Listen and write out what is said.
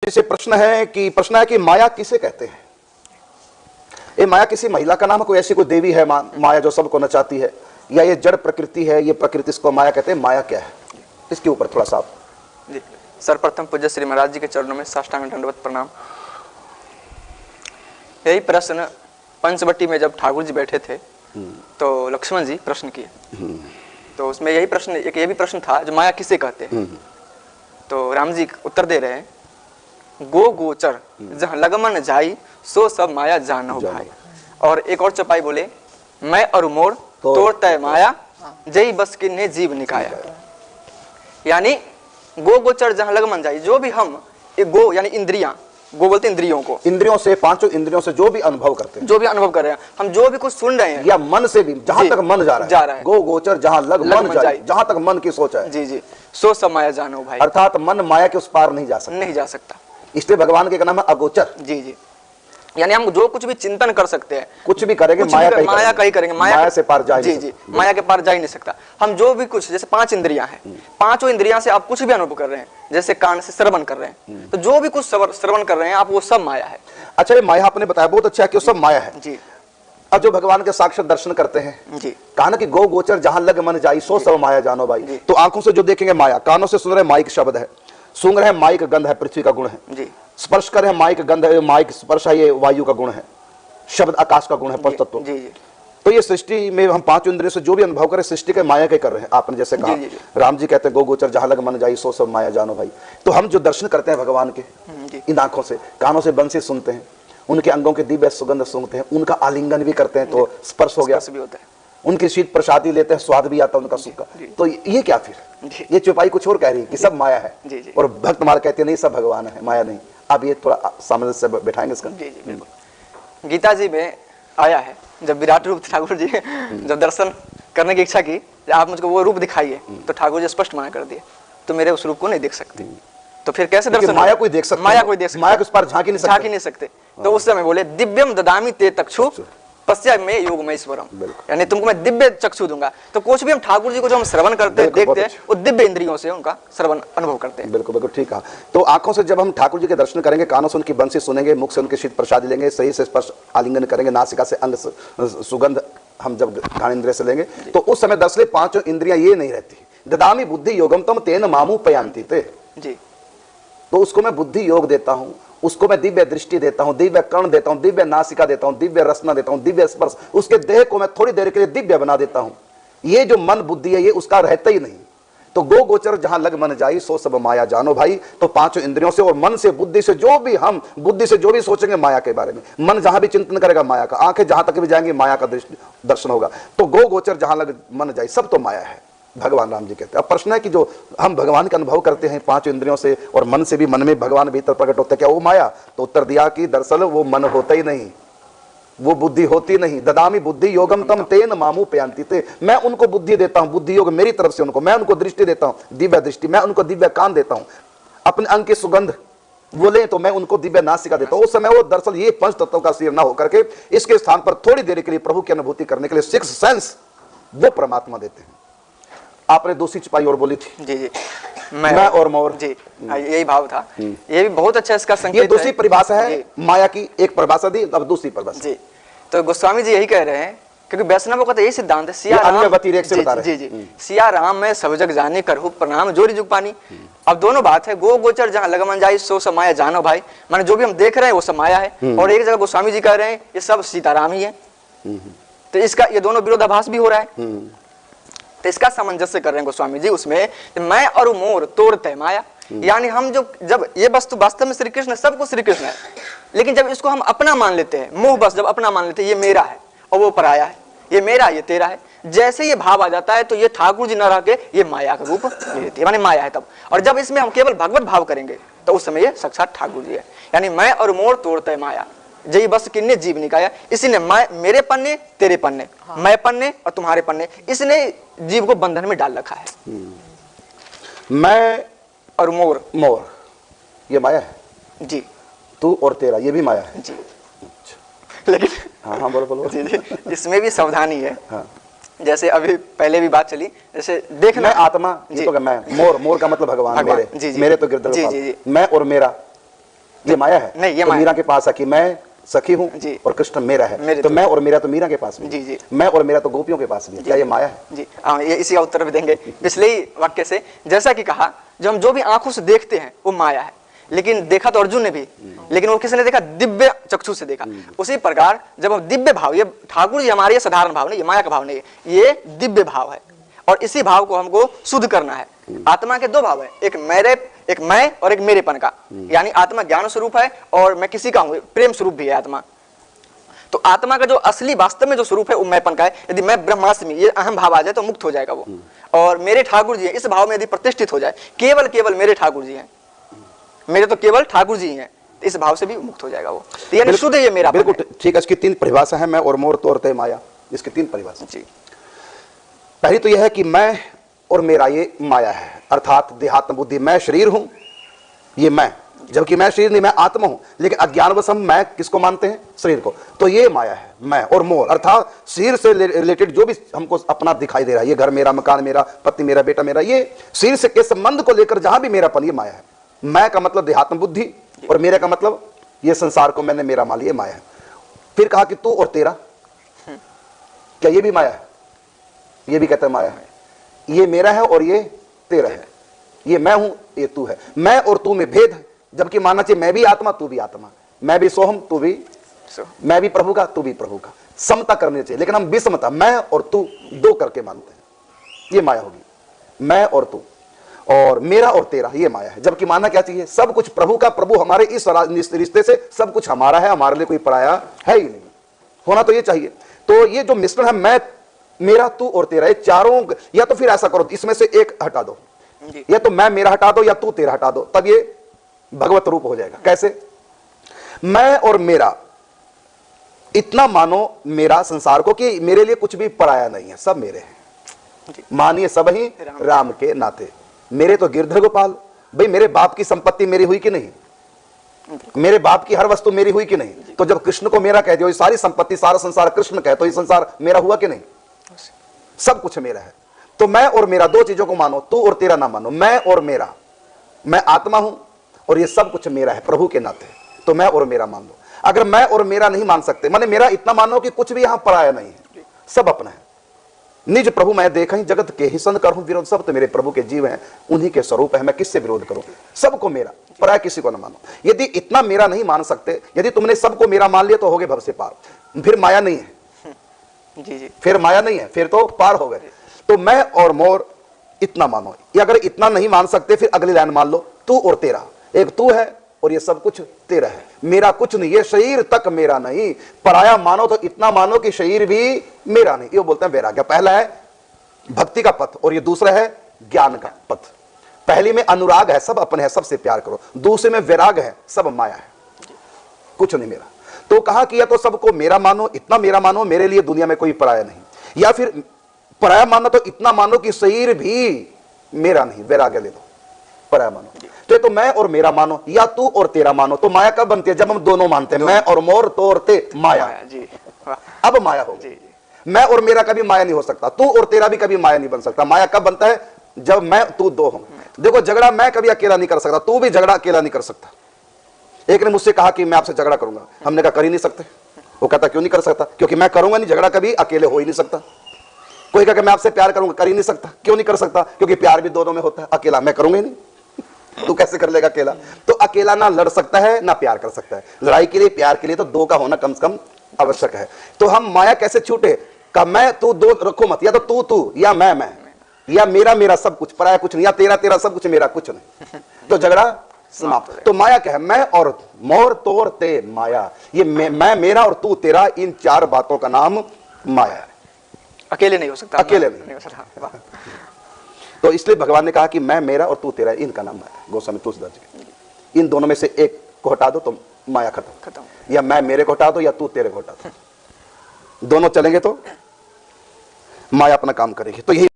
जी से प्रश्न है कि माया किसे कहते हैं? ये माया किसी महिला का नाम है? कोई ऐसी कोई देवी है माया जो सबको नचाती है, या ये जड़ प्रकृति है, ये प्रकृति इसको माया कहते हैं? माया क्या है, इसके ऊपर थोड़ा सा आप। जी, सर्वप्रथम पूज्य श्री महाराज जी के चरणों में साष्टांग दंडवत प्रणाम। यही प्रश्न पंचवटी में जब ठाकुर जी बैठे थे तो लक्ष्मण जी प्रश्न किए, तो उसमें यही प्रश्न, एक ये भी प्रश्न था जो माया किसे कहते हैं। तो राम जी उत्तर दे रहे हैं, गो गोचर जहाँ लगमन जाई सो सब माया जानो भाई। और एक और चौपाई बोले, मैं और मोर तोड़ तय माया जई बस किन्ने जीव निकाया। यानी गो गोचर जहाँ लगमन जाई, जो भी हम गो यानी इंद्रियां, गो बोलते इंद्रियों को, इंद्रियों से, पांचों इंद्रियों से जो भी अनुभव करते हैं, जो भी अनुभव कर रहे हैं, हम जो भी कुछ सुन रहे हैं, या मन से भी, जहां तक मन जा रहा है, गो गोचर जहां लग मन जाए, जहां तक मन की सोच है, जी जी, सो सब माया जानो भाई। अर्थात मन माया के उस पार नहीं जा सकता, नहीं जा सकता। इसलिए भगवान के नाम है अगोचर। जी जी, यानी हम जो कुछ भी चिंतन कर सकते हैं, कुछ भी करेंगे, माया का ही करेंगे, माया से पार जा जी जी, माया के पार जा ही नहीं सकता। हम जो भी कुछ, जैसे 5 इंद्रियां हैं, पांचों इंद्रियां से आप कुछ भी अनुभव कर रहे हैं, जैसे कान से श्रवण कर रहे हैं, तो जो भी कुछ श्रवण कर रहे हैं आप, वो सब माया है। अच्छा, ये माया आपने बताया बहुत अच्छा है कि वो सब माया है जी। अब जो भगवान के साक्षात दर्शन करते हैं जी, कहा ना कि गो गोचर जहां लग मन जाई सो सब माया जानो भाई। तो आंखों से जो देखेंगे माया, कानों से सुन रहे माइक शब्द है, सूंघ रहे माइक गंध है, पृथ्वी का गुण है, जी, स्पर्श कर रहे माइक गंध है, माइक स्पर्श है, ये वायु का गुण है, शब्द आकाश का गुण है, पंच तत्व। जी जी, तो ये सृष्टि में हम 5 इंद्रियों से जो भी अनुभव करें, सृष्टि के माया के कर रहे हैं। आपने जैसे कहा, राम जी कहते हैं गो गोचर जहां लग मन जाई सो सब माया जानो भाई। तो हम जो दर्शन करते हैं भगवान के इन आंखों से, कानों से बंसी सुनते हैं, उनके अंगों के दिव्य सुगंध सूंघते हैं, उनका आलिंगन भी करते हैं तो स्पर्श हो गया, भी होता है, उनकी शीत प्रसादी लेते हैं, स्वाद भी आता है उनका सुख का। तो ये क्या फिर, ये चौपाई कुछ और कह रही है कि सब माया है, और भक्त मार कहते हैं नहीं सब भगवान है, माया नहीं। अब ये थोड़ा सामंजस्य बैठाएंगे इसका। जी जी, बिल्कुल। गीता जी में आया है, जब विराट रूप ठाकुर जी जब दर्शन करने की इच्छा की, आप मुझको वो रूप दिखाइए, तो ठाकुर जी स्पष्ट मना कर दिए, तो मेरे उस रूप को नहीं देख सकते। तो फिर कैसे दर्शन? माया कोई देख सकता, माया कोई देख सकता, माया के उस पार झांक ही नहीं सकते। तो उस समय बोले, दिव्यम ददामी ते चक्षु पश्या में योगमयश्वरम, यानी तुमको मैं दिव्य चक्षु दूंगा। तो कुछ भी हम ठाकुर जी को जो हम श्रवण करते हैं, देखते हैं, वो दिव्य इंद्रियों से उनका श्रवण अनुभव करते हैं। बिल्कुल बिल्कुल ठीक कहा। तो आंखों से जब हम ठाकुर जी के दर्शन करेंगे, कानों से उनकी बंसी सुनेंगे, मुख से उनके शीत प्रसाद लेंगे, सही से स्पर्श आलिंगन करेंगे, नासिका से अंग सुगंध हम जब घ्राण इंद्रिय से लेंगे, तो उस समय दरअसल 5 इंद्रियां ये नहीं रहती। ददामी बुद्धि योगम तम तेन मामू पयांति ते जी। तो उसको मैं बुद्धि योग देता हूं, उसको मैं दिव्य दृष्टि देता हूं, दिव्य कर्ण देता हूं, दिव्य नासिका देता हूं, दिव्य रसना देता हूं, दिव्य स्पर्श, उसके देह को मैं थोड़ी देर के लिए दिव्य बना देता हूं। ये जो मन बुद्धि है, ये उसका रहता ही नहीं। तो गो गोचर जहां लग मन जाई सो सब माया जानो भाई। तो 5 इंद्रियों से और मन से, बुद्धि से जो भी हम बुद्धि से जो भी सोचेंगे माया के बारे में, मन जहां भी चिंतन करेगा माया का, आंखें जहां तक भी जाएंगी माया का दर्शन होगा। तो गो गोचर जहां लग मन जाई, सब तो माया है, भगवान राम जी कहते हैं। अब प्रश्न है कि जो हम भगवान का अनुभव करते हैं 5 इंद्रियों से और मन से भी, मन में भगवान भीतर प्रकट होते हैं, क्या वो माया? तो उत्तर दिया कि दरअसल वो मन होता ही नहीं, वो बुद्धि होती नहीं। ददामी बुद्धि योगम तम तेन मामू पयांति ते, मैं उनको बुद्धि देता हूं, बुद्धि योग मेरी तरफ से उनको, मैं उनको दृष्टि देता हूं, दिव्य दृष्टि, मैं उनको दिव्य कान देता हूं, अपने अंग की सुगंध बोले तो मैं उनको दिव्य नासिका देता हूं। उस समय वो दरअसल ये 5 तत्वों का शरीर ना होकर के इसके स्थान पर थोड़ी देर के लिए प्रभु की अनुभूति करने के लिए 6 सेंस वो परमात्मा देते हैं। आपने दूसरी चौपाई और बोली थी, जी जी, मैं और मोर, जी, यही भाव था। ये भी बहुत अच्छा इसका संकेत है। दूसरी परिभाषा है माया की, एक परिभाषा दी, अब दूसरी परिभाषा। जी, तो गोस्वामी जी यही कह रहे हैं, क्योंकि वैष्णवों का तो यही सिद्धांत है, सिया राम, जी जी, सिया राम मैं सब जग जाने करहु प्रणाम जोरी जुग पानी। अब दोनों बात है, गो गोचर जहाँ लग मन जाई सो सब माया जानो भाई, माने जो भी हम देख रहे हैं वो सब माया है। और एक जगह गोस्वामी जी कह रहे हैं ये सब सीताराम ही है। तो इसका ये दोनों विरोधाभास भी हो रहा है। तो इसका सामंजस्य कर रहे हैं गोस्वामी जी उसमें, मैं और मोर तोड़ तय माया। यानी हम जब ये वस्तु वास्तव में श्री कृष्ण, सब कुछ श्री कृष्ण है, लेकिन जब इसको हम अपना मान लेते हैं, मोह बस जब अपना मान लेते हैं, ये मेरा है और वो पराया है, ये मेरा ये तेरा है, जैसे ये भाव आ जाता है तो ये ठाकुर जी न रह के ये माया का रूप ले लेती है, माने माया है तब। और जब इसमें हम केवल भगवत भाव करेंगे तो उस समय ये साक्षात ठाकुर जी है। यानी मैं और मोर तोड़ते माया जय बस किन्ने जीव निकाया। इसने मेरे पन्ने तेरे पन्ने, मैं पन्ने और तुम्हारे पन्ने, इसने जीव को बंधन में डाल रखा है। मैं और मोर, मोर ये माया है जी, तू और तेरा ये भी माया है जी। लेकिन हाँ बोलो बोलो जी, इसमें भी सावधानी है। हाँ। जैसे अभी पहले भी बात चली, जैसे देखना, मैं आत्मा, ये तो मैं, मोर, मोर का मतलब भगवान मेरे, जी, जी, मेरे तो गिरधर, जी, जी, जी। मैं और मेरा ये माया है? नहीं, ये तो माया। मीरा के पास है कि मैं सखी हूँ जी। और कृष्ण मेरा है, मेरे तो तो। मैं और मेरा तो मीरा के पास भी है। जी, जी। मैं और मेरा तो गोपियों के पास भी है। क्या ये माया है? जी हाँ, ये इसी का उत्तर भी देंगे पिछले ही वाक्य से। जैसा कि कहा, जो भी आंखों से देखते हैं वो माया है, लेकिन देखा तो अर्जुन ने भी, लेकिन वो किसने देखा? दिव्य चक्षु से देखा। उसी प्रकार जब हम दिव्य भाव, ये ठाकुर जी हमारे, ये साधारण भाव नहीं, ये माया का भाव नहीं है, ये दिव्य भाव है, और इसी भाव को हमको शुद्ध करना है। आत्मा के दो भाव है, एक मैं और एक मेरेपन का, यानी आत्मा ज्ञान स्वरूप है और मैं किसी का हूं, प्रेम स्वरूप भी है आत्मा। तो आत्मा का जो असली वास्तव में जो स्वरूप है वो मैंपन का है। यदि मैं ब्रह्मास्मि, ये अहम भाव आ जाए तो मुक्त हो जाएगा वो। और मेरे ठाकुर जी है, इस भाव में यदि प्रतिष्ठित हो जाए, केवल मेरे ठाकुर जी हैं, मेरे तो केवल ठाकुर जी हैं, इस भाव से भी मुक्त हो जाएगा वो। तो यानी शुद्ध ये मेरा बिल्कुल ठीक है। इसकी 3 परिभाषा है, मैं और मोर तोर ते माया, इसकी 3 परिभाषा। जी। पहली तो यह है कि मैं और मेरा ये माया है, अर्थात देहात्म बुद्धि। मैं शरीर हूं, ये मैं, जबकि मैं शरीर नहीं, मैं आत्मा हूं, लेकिन अज्ञानवश हम मैं किसको मानते हैं? शरीर को। तो ये माया है, मैं और मोर, अर्थात शरीर से रिलेटेड जो भी हमको अपना दिखाई दे रहा है, ये घर मेरा, मकान मेरा, पति मेरा, बेटा मेरा, ये शरीर से के संबंध को लेकर जहां भी मेरापन, ये माया है। मैं का मतलब देहात्म बुद्धि, और मेरे का मतलब ये संसार को मैंने मेरा मान लिया, माया है। फिर कहा कि तू और तेरा, क्या ये भी माया है? ये भी कहता है माया है। ये मेरा है और ये तेरा है, ये मैं हूं, ये तू है। मैं और तू में भेद है, जबकि मानना चाहिए मैं भी आत्मा, तू भी आत्मा, मैं भी सोहम, तू भी सो, मैं भी प्रभु का, तू भी प्रभु का, समता करनी चाहिए। लेकिन हम विषमता, मैं और तू दो करके मानते हैं, ये माया होगी। मैं और तू और मेरा और तेरा, ये माया है। जबकि मानना क्या चाहिए? सब कुछ प्रभु का, प्रभु हमारे, इस रिश्ते से सब कुछ हमारा है, हमारे लिए कोई पराया है ही नहीं, होना तो ये चाहिए। तो ये जो मिश्रण है, मैं, मेरा, तू और तेरा, ये चारों, या तो फिर ऐसा करो, इसमें से एक हटा दो, या तो मैं मेरा हटा दो या तू तेरा हटा दो, तब ये भगवत रूप हो जाएगा। कैसे? मैं और मेरा इतना मानो मेरा संसार को कि मेरे लिए कुछ भी पराया नहीं है, सब मेरे हैं। मानिए सब ही राम के नाते। मेरे तो गिरधर गोपाल, भाई मेरे बाप की संपत्ति मेरी हुई कि नहीं? मेरे बाप की हर वस्तु मेरी हुई कि नहीं? तो जब कृष्ण को मेरा कह दिया, ये सारी संपत्ति, सारा संसार कृष्ण कहे, तो ये संसार मेरा हुआ कि नहीं? सब कुछ मेरा है। तो मैं और मेरा, दो चीजों को मानो, तू और तेरा ना मानो। मैं और मेरा, मैं आत्मा हूं और ये सब कुछ मेरा है प्रभु के नाते, तो मैं और मेरा मान लो। अगर मैं और मेरा नहीं मान सकते, माने मेरा इतना मानो कि कुछ भी यहां पराया नहीं है, सब अपना है। निज प्रभु मैं देखा ही जगत के ही संग करूं विरोध, सब तो मेरे प्रभु के जीव हैं, उन्हीं के स्वरूप है, मैं किससे विरोध करूं? सबको मेरा, पराया किसी को ना मानो। यदि इतना मेरा नहीं मान सकते, यदि तुमने सबको मेरा मान लिया, तो हो गए भव से पार, फिर माया नहीं है। जी। फिर माया नहीं है, फिर तो पार हो गए। तो मैं और मोर इतना मानो। ये अगर इतना नहीं मान सकते, फिर अगली लाइन मान लो, तू और तेरा। एक तू है और ये सब कुछ तेरा है, मेरा कुछ नहीं, ये शरीर तक मेरा नहीं। पराया मानो तो इतना मानो कि शरीर भी मेरा नहीं। ये बोलते हैं वैराग्य। पहला है भक्ति का पथ और ये दूसरा है ज्ञान का पथ। पहली में अनुराग है, सब अपने है, सबसे प्यार करो। दूसरे में वैराग है, सब माया है, कुछ नहीं मेरा। तो कहा कि या तो सबको मेरा मानो, इतना मेरा मानो, मेरे लिए दुनिया में कोई पराया नहीं, या फिर पराया मानो तो इतना मानो कि शरीर भी मेरा नहीं, वैराग्य ले लो, पराया मानो। तो मैं और मेरा मानो, या तू और तेरा मानो। तो माया कब बनती है? जब हम दोनों मानते हैं, मैं और मोर, तो और ते, माया जी। अब माया हो गई। मैं और मेरा कभी माया नहीं हो सकता, तू और तेरा भी कभी माया नहीं बन सकता। माया कब बनता है? जब मैं तू दो हो। देखो, झगड़ा मैं कभी अकेला नहीं कर सकता, तू भी झगड़ा अकेला नहीं कर सकता। एक ने मुझसे कहा कि मैं आपसे झगड़ा करूंगा, हमने कहा कर ही नहीं सकते। वो कहता क्यों नहीं कर सकता? क्योंकि मैं करूंगा नहीं, झगड़ा कभी अकेले हो ही नहीं सकता। कोई कहा कि मैं आपसे प्यार करूंगा, कर ही नहीं सकता। क्यों नहीं कर सकता? क्योंकि प्यार भी दोनों में होता है, अकेला मैं करूंगा ही नहीं। तू कैसे कर लेगा अकेला? तो अकेला ना लड़ सकता है ना प्यार कर सकता है। लड़ाई के लिए, प्यार के लिए तो दो का होना कम से कम आवश्यक है। तो हम माया कैसे छूटे? का मैं तू दो रखो मत, या तो तू तू, या मैं, या मेरा मेरा सब कुछ, पराया कुछ नहीं, या तेरा तेरा सब कुछ, मेरा कुछ नहीं। तो झगड़ा समाप्त। तो माया क्या है? मैं और मोर, तोर ते, माया। ये मैं मेरा और तू तेरा, इन चार बातों का नाम माया है। अकेले नहीं हो सकता, अकेले नहीं हो सकता। तो इसलिए भगवान ने कहा कि मैं मेरा और तू तेरा, इनका नाम माया। गोस्वामी तुलसीदास जी, इन दोनों में से एक को हटा दो तो माया खत्म। या मैं मेरे को हटा दो या तू तेरे को हटा दो, दोनों चलेंगे तो माया अपना काम करेगी। तो यही